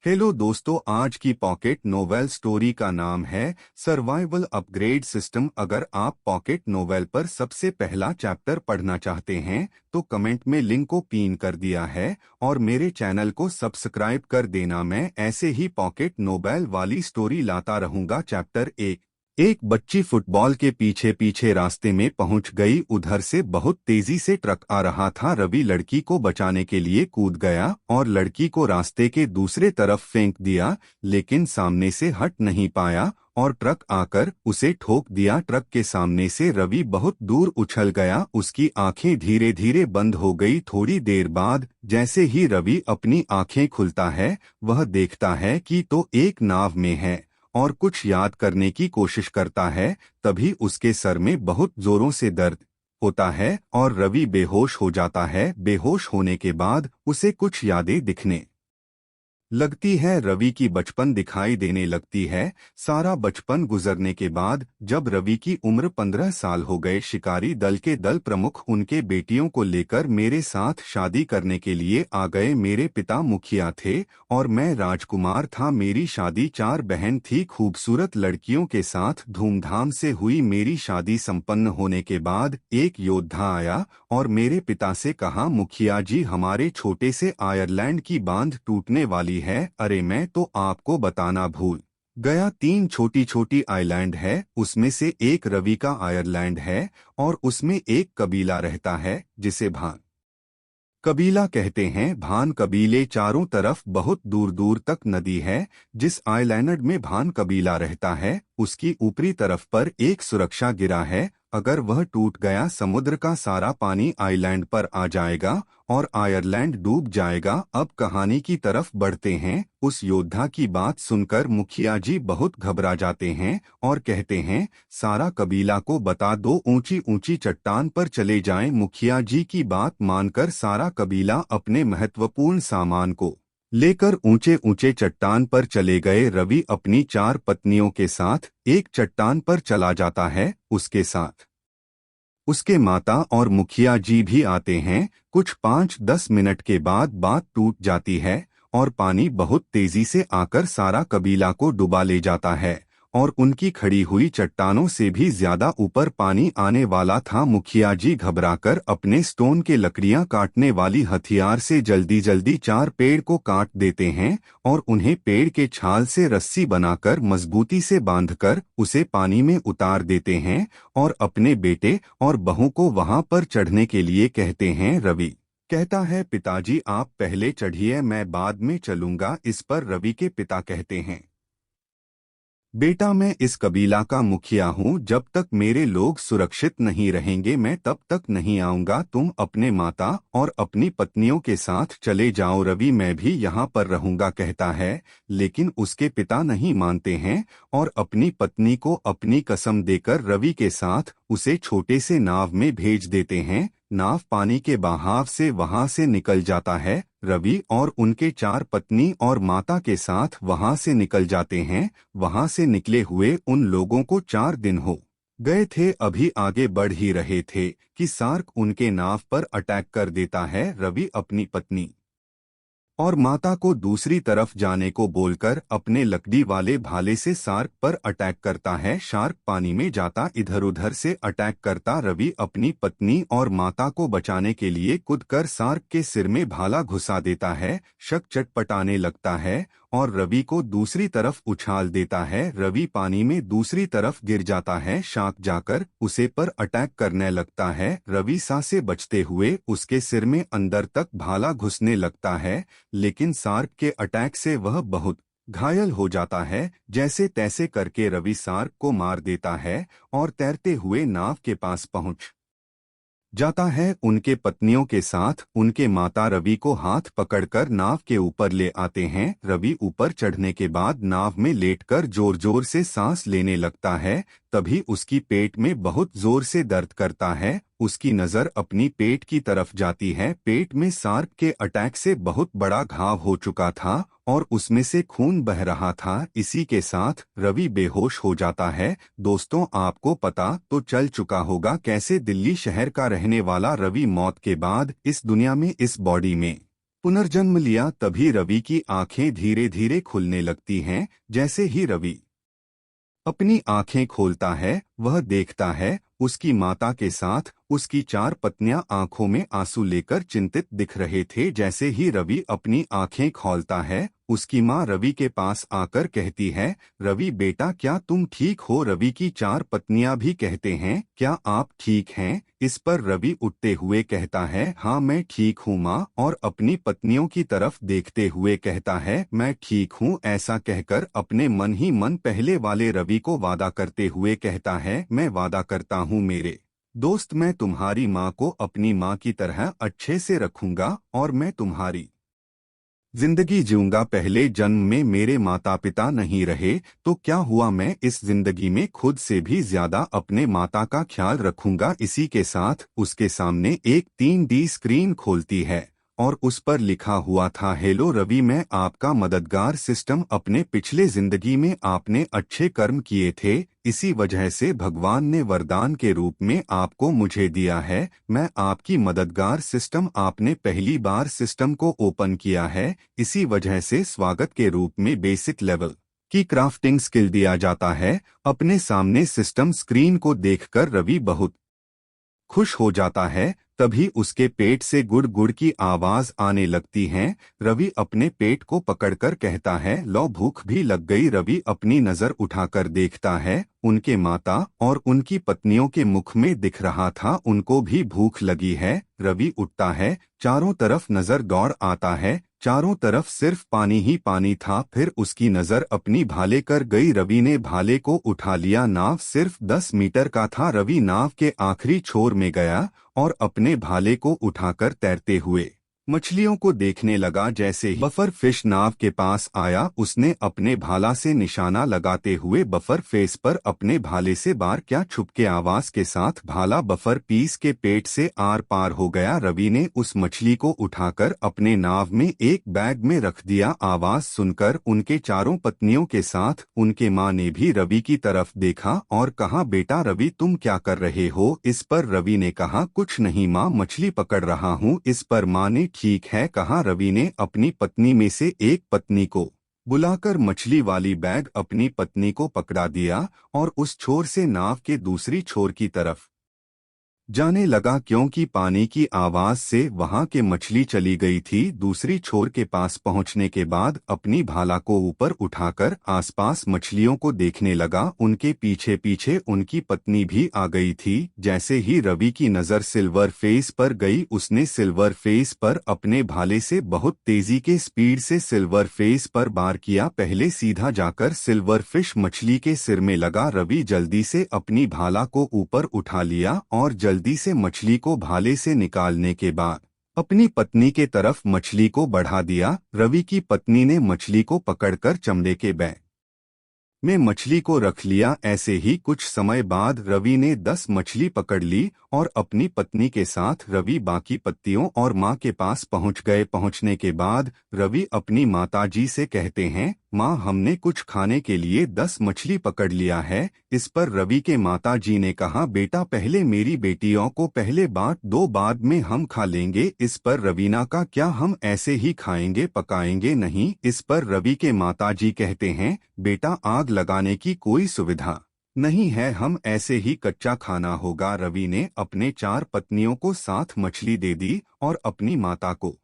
Hello दोस्तों, आज की पॉकेट नोवेल स्टोरी का नाम है सर्वाइवल अपग्रेड सिस्टम। अगर आप पॉकेट नोवेल पर सबसे पहला चैप्टर पढ़ना चाहते हैं तो कमेंट में लिंक को पिन कर दिया है और मेरे चैनल को सब्सक्राइब कर देना। मैं ऐसे ही पॉकेट नोवेल वाली स्टोरी लाता रहूंगा। चैप्टर एक बच्ची फुटबॉल के पीछे पीछे रास्ते में पहुंच गई। उधर से बहुत तेजी से ट्रक आ रहा था। रवि लड़की को बचाने के लिए कूद गया और लड़की को रास्ते के दूसरे तरफ फेंक दिया, लेकिन सामने से हट नहीं पाया और ट्रक आकर उसे ठोक दिया। ट्रक के सामने से रवि बहुत दूर उछल गया। उसकी आंखें धीरे धीरे बंद हो गई। थोड़ी देर बाद जैसे ही रवि अपनी आंखें खुलता है, वह देखता है कि तो एक नाव में है और कुछ याद करने की कोशिश करता है। तभी उसके सर में बहुत जोरों से दर्द होता है और रवि बेहोश हो जाता है। बेहोश होने के बाद उसे कुछ यादें दिखने लगती है। रवि की बचपन दिखाई देने लगती है। सारा बचपन गुजरने के बाद जब रवि की उम्र 15 साल हो गए, शिकारी दल के दल प्रमुख उनके बेटियों को लेकर मेरे साथ शादी करने के लिए आ गए। मेरे पिता मुखिया थे और मैं राजकुमार था। मेरी शादी 4 बहन थी, खूबसूरत लड़कियों के साथ धूमधाम से हुई। मेरी शादी संपन्न होने के बाद एक योद्धा आया और मेरे पिता से कहा, मुखिया जी, हमारे छोटे से आयरलैंड की बांध टूटने वाली है। अरे मैं तो आपको बताना भूल गया, 3 छोटी छोटी आइलैंड है, उसमें से एक रवि का आयरलैंड है और उसमें एक कबीला रहता है जिसे भान कबीला कहते हैं। भान कबीले चारों तरफ बहुत दूर दूर तक नदी है। जिस आइलैंड में भान कबीला रहता है उसकी ऊपरी तरफ पर एक सुरक्षा गिरा है। अगर वह टूट गया, समुद्र का सारा पानी आइलैंड पर आ जाएगा और आयरलैंड डूब जाएगा। अब कहानी की तरफ बढ़ते हैं। उस योद्धा की बात सुनकर मुखिया जी बहुत घबरा जाते हैं और कहते हैं, सारा कबीला को बता दो, ऊंची ऊंची चट्टान पर चले जाएं। मुखिया जी की बात मानकर सारा कबीला अपने महत्वपूर्ण सामान को लेकर ऊंचे ऊंचे चट्टान पर चले गए। रवि अपनी 4 पत्नियों के साथ एक चट्टान पर चला जाता है। उसके साथ उसके माता और मुखिया जी भी आते हैं। कुछ 5-10 मिनट के बाद बात टूट जाती है और पानी बहुत तेजी से आकर सारा कबीला को डुबा ले जाता है और उनकी खड़ी हुई चट्टानों से भी ज्यादा ऊपर पानी आने वाला था। मुखिया जी घबराकर अपने स्टोन के लकड़ियां काटने वाली हथियार से जल्दी जल्दी 4 पेड़ को काट देते हैं और उन्हें पेड़ के छाल से रस्सी बनाकर मजबूती से बांधकर उसे पानी में उतार देते हैं और अपने बेटे और बहू को वहां पर चढ़ने के लिए कहते हैं। रवि कहता है, पिताजी आप पहले चढ़िए, मैं बाद में चलूंगा। इस पर रवि के पिता कहते हैं, बेटा मैं इस कबीला का मुखिया हूँ, जब तक मेरे लोग सुरक्षित नहीं रहेंगे मैं तब तक नहीं आऊंगा। तुम अपने माता और अपनी पत्नियों के साथ चले जाओ। रवि मैं भी यहाँ पर रहूंगा कहता है, लेकिन उसके पिता नहीं मानते हैं और अपनी पत्नी को अपनी कसम देकर रवि के साथ उसे छोटे से नाव में भेज देते हैं। नाव पानी के बहाव से वहां से निकल जाता है। रवि और उनके 4 पत्नी और माता के साथ वहां से निकल जाते हैं। वहां से निकले हुए उन लोगों को 4 दिन हो गए थे, अभी आगे बढ़ ही रहे थे कि शार्क उनके नाव पर अटैक कर देता है। रवि अपनी पत्नी और माता को दूसरी तरफ जाने को बोलकर अपने लकड़ी वाले भाले से शार्क पर अटैक करता है। शार्क पानी में जाता इधर उधर से अटैक करता। रवि अपनी पत्नी और माता को बचाने के लिए कूदकर शार्क के सिर में भाला घुसा देता है। शक चटपटाने लगता है और रवि को दूसरी तरफ उछाल देता है। रवि पानी में दूसरी तरफ गिर जाता है। शार्क जाकर उसे पर अटैक करने लगता है। रवि सांसें बचते हुए उसके सिर में अंदर तक भाला घुसने लगता है, लेकिन शार्क के अटैक से वह बहुत घायल हो जाता है। जैसे तैसे करके रवि शार्क को मार देता है और तैरते हुए नाव के पास पहुंच जाता है। उनके पत्नियों के साथ उनके माता रवि को हाथ पकड़कर नाव के ऊपर ले आते हैं। रवि ऊपर चढ़ने के बाद नाव में लेटकर जोर जोर से सांस लेने लगता है। तभी उसकी पेट में बहुत जोर से दर्द करता है। उसकी नज़र अपनी पेट की तरफ जाती है। पेट में शार्क के अटैक से बहुत बड़ा घाव हो चुका था और उसमें से खून बह रहा था। इसी के साथ रवि बेहोश हो जाता है। दोस्तों, आपको पता तो चल चुका होगा कैसे दिल्ली शहर का रहने वाला रवि मौत के बाद इस दुनिया में इस बॉडी में पुनर्जन्म लिया। तभी रवि की आंखें धीरे धीरे खुलने लगती हैं। जैसे ही रवि अपनी आंखें खोलता है, वह देखता है उसकी माता के साथ उसकी चार पत्नियां आंखों में आंसू लेकर चिंतित दिख रहे थे। जैसे ही रवि अपनी आंखें खोलता है, उसकी मां रवि के पास आकर कहती है, रवि बेटा क्या तुम ठीक हो? रवि की चार पत्नियां भी कहते हैं, क्या आप ठीक हैं? इस पर रवि उठते हुए कहता है, हाँ मैं ठीक हूँ माँ, और अपनी पत्नियों की तरफ देखते हुए कहता है, मैं ठीक हूँ। ऐसा कहकर अपने मन ही मन पहले वाले रवि को वादा करते हुए कहता है, मैं वादा करता हूँ मेरे दोस्त, मैं तुम्हारी माँ को अपनी माँ की तरह अच्छे से रखूंगा और मैं तुम्हारी जिंदगी जीऊंगा। पहले जन्म में मेरे माता पिता नहीं रहे तो क्या हुआ, मैं इस जिंदगी में खुद से भी ज्यादा अपने माता का ख्याल रखूंगा। इसी के साथ उसके सामने एक 3D स्क्रीन खोलती है और उस पर लिखा हुआ था, हेलो रवि, मैं आपका मददगार सिस्टम। अपने पिछले जिंदगी में आपने अच्छे कर्म किए थे, इसी वजह से भगवान ने वरदान के रूप में आपको मुझे दिया है। मैं आपकी मददगार सिस्टम। आपने पहली बार सिस्टम को ओपन किया है, इसी वजह से स्वागत के रूप में बेसिक लेवल की क्राफ्टिंग स्किल दिया जाता है। अपने सामने सिस्टम स्क्रीन को देखकर रवि बहुत खुश हो जाता है। तभी उसके पेट से गुड़ गुड़ की आवाज आने लगती है। रवि अपने पेट को पकड़कर कहता है, लो भूख भी लग गई। रवि अपनी नजर उठाकर देखता है, उनके माता और उनकी पत्नियों के मुख में दिख रहा था उनको भी भूख लगी है। रवि उठता है, चारों तरफ नजर दौड़ आता है, चारों तरफ सिर्फ पानी ही पानी था। फिर उसकी नजर अपनी भाले कर गई। रवि ने भाले को उठा लिया। नाव सिर्फ 10 मीटर का था। रवि नाव के आखिरी छोर में गया और अपने भाले को उठाकर तैरते हुए मछलियों को देखने लगा। जैसे ही बफर फिश नाव के पास आया, उसने अपने भाला से निशाना लगाते हुए बफर फेस पर अपने भाले से बार क्या छुपके आवाज के साथ भाला बफर पीस के पेट से आर पार हो गया। रवि ने उस मछली को उठाकर अपने नाव में एक बैग में रख दिया। आवाज सुनकर उनके चारों पत्नियों के साथ उनके माँ ने भी रवि की तरफ देखा और कहा, बेटा रवि तुम क्या कर रहे हो? इस पर रवि ने कहा, कुछ नहीं माँ, मछली पकड़ रहा हूँ। इस पर माँ ने ठीक है कहा। रवि ने अपनी पत्नी में से एक पत्नी को बुलाकर मछली वाली बैग अपनी पत्नी को पकड़ा दिया और उस छोर से नाव के दूसरी छोर की तरफ जाने लगा, क्योंकि पानी की आवाज से वहां के मछली चली गई थी। दूसरी छोर के पास पहुंचने के बाद अपनी भाला को ऊपर उठाकर आसपास मछलियों को देखने लगा। उनके पीछे पीछे उनकी पत्नी भी आ गई थी। जैसे ही रवि की नजर सिल्वर फेस पर गई, उसने सिल्वर फेस पर अपने भाले से बहुत तेजी के स्पीड से सिल्वर फेस पर वार किया। पहले सीधा जाकर सिल्वर फिश मछली के सिर में लगा। रवि जल्दी से अपनी भाला को ऊपर उठा लिया और जल्दी से मछली को भाले से निकालने के बाद अपनी पत्नी के तरफ मछली को बढ़ा दिया। रवि की पत्नी ने मछली को पकड़कर चमड़े के बैग में मछली को रख लिया। ऐसे ही कुछ समय बाद रवि ने 10 मछली पकड़ ली और अपनी पत्नी के साथ रवि बाकी पत्नियों और माँ के पास पहुँच गए। पहुँचने के बाद रवि अपनी माताजी से कहते हैं, माँ हमने कुछ खाने के लिए 10 मछली पकड़ लिया है। इस पर रवि के माताजी ने कहा, बेटा पहले मेरी बेटियों को पहले बांट दो, बाद में हम खा लेंगे। इस पर रवीना का, क्या हम ऐसे ही खाएंगे, पकाएंगे नहीं? इस पर रवि के माताजी कहते हैं, बेटा आग लगाने की कोई सुविधा नहीं है, हम ऐसे ही कच्चा खाना होगा। रवि ने अपने 4 पत्नियों को 7 मछली दे दी और अपनी माता को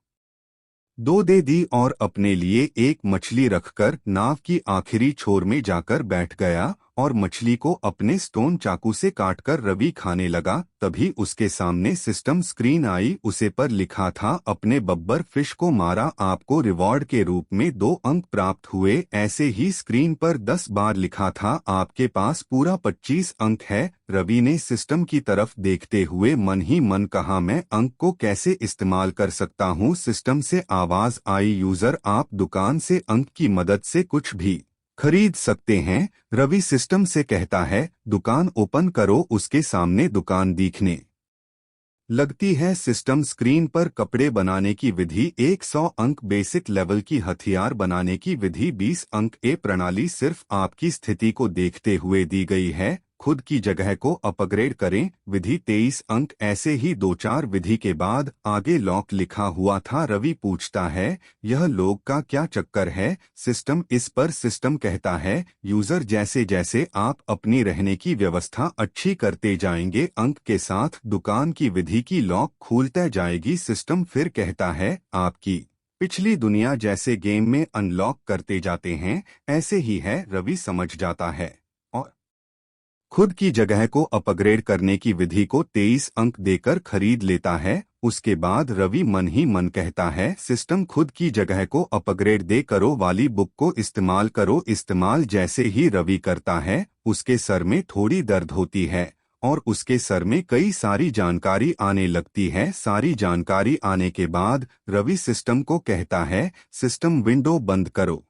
2 दे दी और अपने लिए एक मछली रखकर नाव की आखिरी छोर में जाकर बैठ गया और मछली को अपने स्टोन चाकू से काटकर रवि खाने लगा। तभी उसके सामने सिस्टम स्क्रीन आई। उसे पर लिखा था, अपने बब्बर फिश को मारा, आपको रिवॉर्ड के रूप में 2 अंक प्राप्त हुए। ऐसे ही स्क्रीन पर 10 बार लिखा था, आपके पास पूरा 25 अंक है। रवि ने सिस्टम की तरफ देखते हुए मन ही मन कहा, मैं अंक को कैसे इस्तेमाल कर सकता हूँ? सिस्टम से आवाज आई, यूजर आप दुकान से अंक की मदद से कुछ भी खरीद सकते हैं। रवि सिस्टम से कहता है, दुकान ओपन करो। उसके सामने दुकान दिखने लगती है। सिस्टम स्क्रीन पर कपड़े बनाने की विधि 100 अंक, बेसिक लेवल की हथियार बनाने की विधि 20 अंक। ये प्रणाली सिर्फ आपकी स्थिति को देखते हुए दी गई है। खुद की जगह को अपग्रेड करें। विधि 23 अंक। ऐसे ही 2-4 विधि के बाद आगे लॉक लिखा हुआ था। रवि पूछता है, यह लोग का क्या चक्कर है सिस्टम? इस पर सिस्टम कहता है, यूजर जैसे जैसे आप अपनी रहने की व्यवस्था अच्छी करते जाएंगे, अंक के साथ दुकान की विधि की लॉक खुलते जाएगी। सिस्टम फिर कहता है, आपकी पिछली दुनिया जैसे गेम में अनलॉक करते जाते हैं, ऐसे ही है। रवि समझ जाता है और खुद की जगह को अपग्रेड करने की विधि को 23 अंक देकर खरीद लेता है। उसके बाद रवि मन ही मन कहता है, सिस्टम खुद की जगह को अपग्रेड दे करो वाली बुक को इस्तेमाल करो। इस्तेमाल जैसे ही रवि करता है, उसके सर में थोड़ी दर्द होती है और उसके सर में कई सारी जानकारी आने लगती है। सारी जानकारी आने के बाद रवि सिस्टम को कहता है, सिस्टम विंडो बंद करो।